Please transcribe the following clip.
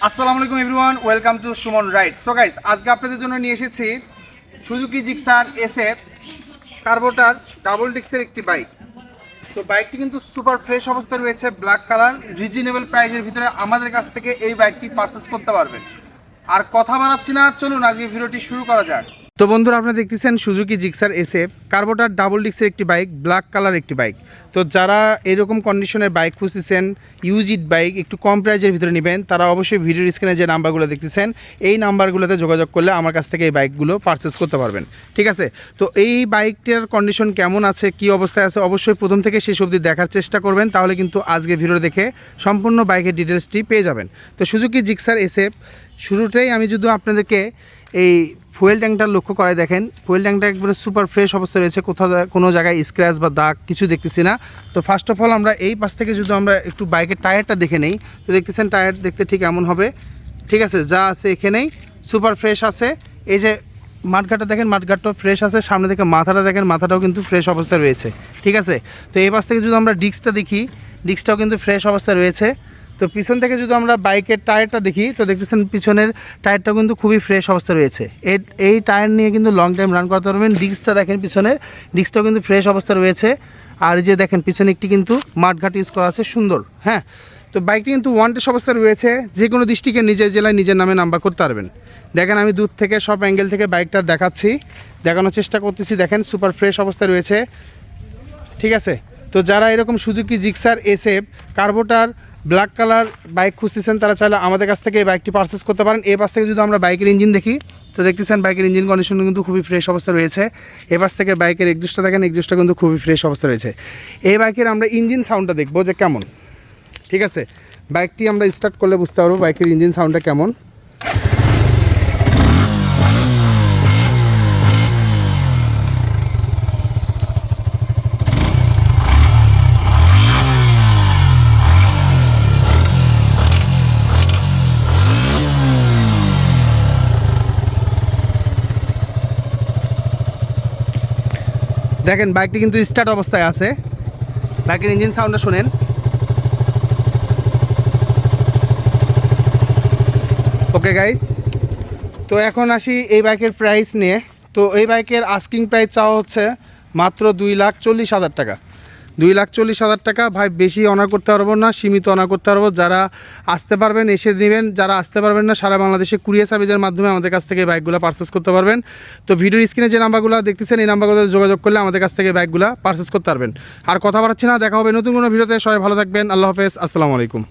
আসসালামু আলাইকুম everyone, welcome to Suman ride. So guys, আজকে আপনাদের জন্য নিয়ে এসেছি Suzuki Gixxer SF carburettor double ডিস্কের একটি বাইক। তো বাইকটি কিন্তু সুপার ফ্রেশ অবস্থায় রয়েছে, ব্ল্যাক কালার, রিজনেবল প্রাইসের ভিতরে আমাদের কাছ থেকে এই বাইকটি পারচেস করতে পারবেন। আর কথা বাড়াচ্ছি না, চলুন আজকে ভিডিওটি শুরু করা যাক। তো বন্ধুরা, আপনারা দেখতেছেন Suzuki Gixxer SF carburettor double ডিস্কের একটি বাইক, ব্ল্যাক কালার একটি বাইক। তো যারা এরকম কন্ডিশনের বাইক খুঁজতেছেন, ইউজিড বাইক একটু কম প্রাইজের ভিতরে নেবেন, তারা অবশ্যই ভিডিওর স্ক্রিনে যে নাম্বারগুলো দেখতেছেন এই নাম্বারগুলোতে যোগাযোগ করলে আমার কাছ থেকে এই বাইকগুলো পারচেস করতে পারবেন। ঠিক আছে? তো এই বাইকটার কন্ডিশন কেমন আছে, কি অবস্থায় আছে, অবশ্যই প্রথম থেকে শেষ অবধি দেখার চেষ্টা করবেন, তাহলে কিন্তু আজকে ভিডিও দেখে সম্পূর্ণ বাইকের ডিটেলসটি পেয়ে যাবেন। তো সুজুকি জিক্সার এসএফ শুরুতেই আমি যদি আপনাদেরকে এই ফুয়েল ট্যাঙ্কটা লক্ষ্য করায়, দেখেন ফুয়েল ট্যাঙ্কটা একবারে সুপার ফ্রেশ অবস্থায় রয়েছে, কোথাও কোনো জায়গায় স্ক্র্যাচ বা দাগ কিছু দেখতেছি না। তো ফার্স্ট অফ অল আমরা এই পাশ থেকে যদি আমরা একটু বাইকের টায়ারটা দেখে নেই, তো দেখতেছেন টায়ার দেখতে ঠিক এমন হবে। ঠিক আছে, যা আছে এখানেই সুপার ফ্রেশ আছে। এই যে মাঠঘাটটা দেখেন, মাঠঘাটটাও ফ্রেশ আছে। সামনে থেকে মাথাটা দেখেন, মাথাটাও কিন্তু ফ্রেশ অবস্থায় রয়েছে। ঠিক আছে, তো এই পাশ থেকে যদি আমরা ডিস্কটা দেখি, ডিস্কটাও কিন্তু ফ্রেশ অবস্থায় রয়েছে। তো পিছন থেকে যদি আমরা বাইকের টায়ারটা দেখি, তো দেখতেছেন পিছনের টায়ারটা কিন্তু খুবই ফ্রেশ অবস্থা রয়েছে। এই টায়ার নিয়ে কিন্তু লং টাইম রান করতে পারবেন। ডিস্কটা দেখেন, পিছনের ডিস্কটাও কিন্তু ফ্রেশ অবস্থা রয়েছে। আর যে দেখেন পিছনে একটি কিন্তু মাঠঘাট ইউজ করা আছে, সুন্দর। হ্যাঁ, তো বাইকটি কিন্তু ওয়ান টেস্ট অবস্থা রয়েছে, যে কোনো ডিস্ট্রিক্টে নিজের জেলায় নিজের নামে নাম্বার করতে পারবেন। দেখেন আমি দূর থেকে সব অ্যাঙ্গেল থেকে বাইকটা দেখাচ্ছি, দেখানোর চেষ্টা করতেছি। দেখেন সুপার ফ্রেশ অবস্থায় রয়েছে। ঠিক আছে, তো যারা এরকম Suzuki Gixxer SF carburettor black colour bike খুঁজতেছেন, তারা চাইলে আমাদের কাছ থেকে এই বাইকটি পারচেস করতে পারেন। এই পাশ থেকে যদি আমরা বাইকের ইঞ্জিন দেখি, তো দেখতেছেন বাইকের ইঞ্জিন কন্ডিশন কিন্তু খুবই ফ্রেশ অবস্থা রয়েছে। এ পাশ থেকে বাইকের এক্সজস্টটা দেখেন, এক্সজস্টটা কিন্তু খুবই ফ্রেশ অবস্থা রয়েছে। এই বাইকের আমরা ইঞ্জিন সাউন্ডটা দেখবো যে কেমন। ঠিক আছে, বাইকটি আমরা স্টার্ট করলে বুঝতে পারবো বাইকের ইঞ্জিন সাউন্ডটা কেমন। দেখেন বাইকটি কিন্তু স্টার্ট অবস্থায় আছে, বাইকের ইঞ্জিন সাউন্ডটা শুনেন। ওকে গাইস, তো এখন আসি এই বাইকের প্রাইস নিয়ে। তো এই বাইকের আস্কিং প্রাইস চাওয়া হচ্ছে মাত্র 2,40,000 টাকা। 2,40,000 টাকা। ভাই বেশি অনার করতে পারবো না, সীমিত অনার করতে পারবো। যারা আসতে পারবেন এসে নেবেন, যারা আসতে পারবেন না সারা বাংলাদেশে কুরিয়ার সার্ভিসের মাধ্যমে আমাদের কাছ থেকে বাইকগুলো পারচেস করতে পারবেন। তো ভিডিওর স্ক্রিনে যে নাম্বারগুলো দেখতেছেন এই নাম্বারগুলোতে যোগাযোগ করলে আমাদের কাছ থেকে বাইকগুলো পারচেস করতে পারবেন। আর কথা বাড়াচ্ছি না, দেখা হবে নতুন কোনো ভিডিওতে। সবাই ভালো থাকবেন, আল্লাহ হাফেজ, আসসালামু আলাইকুম।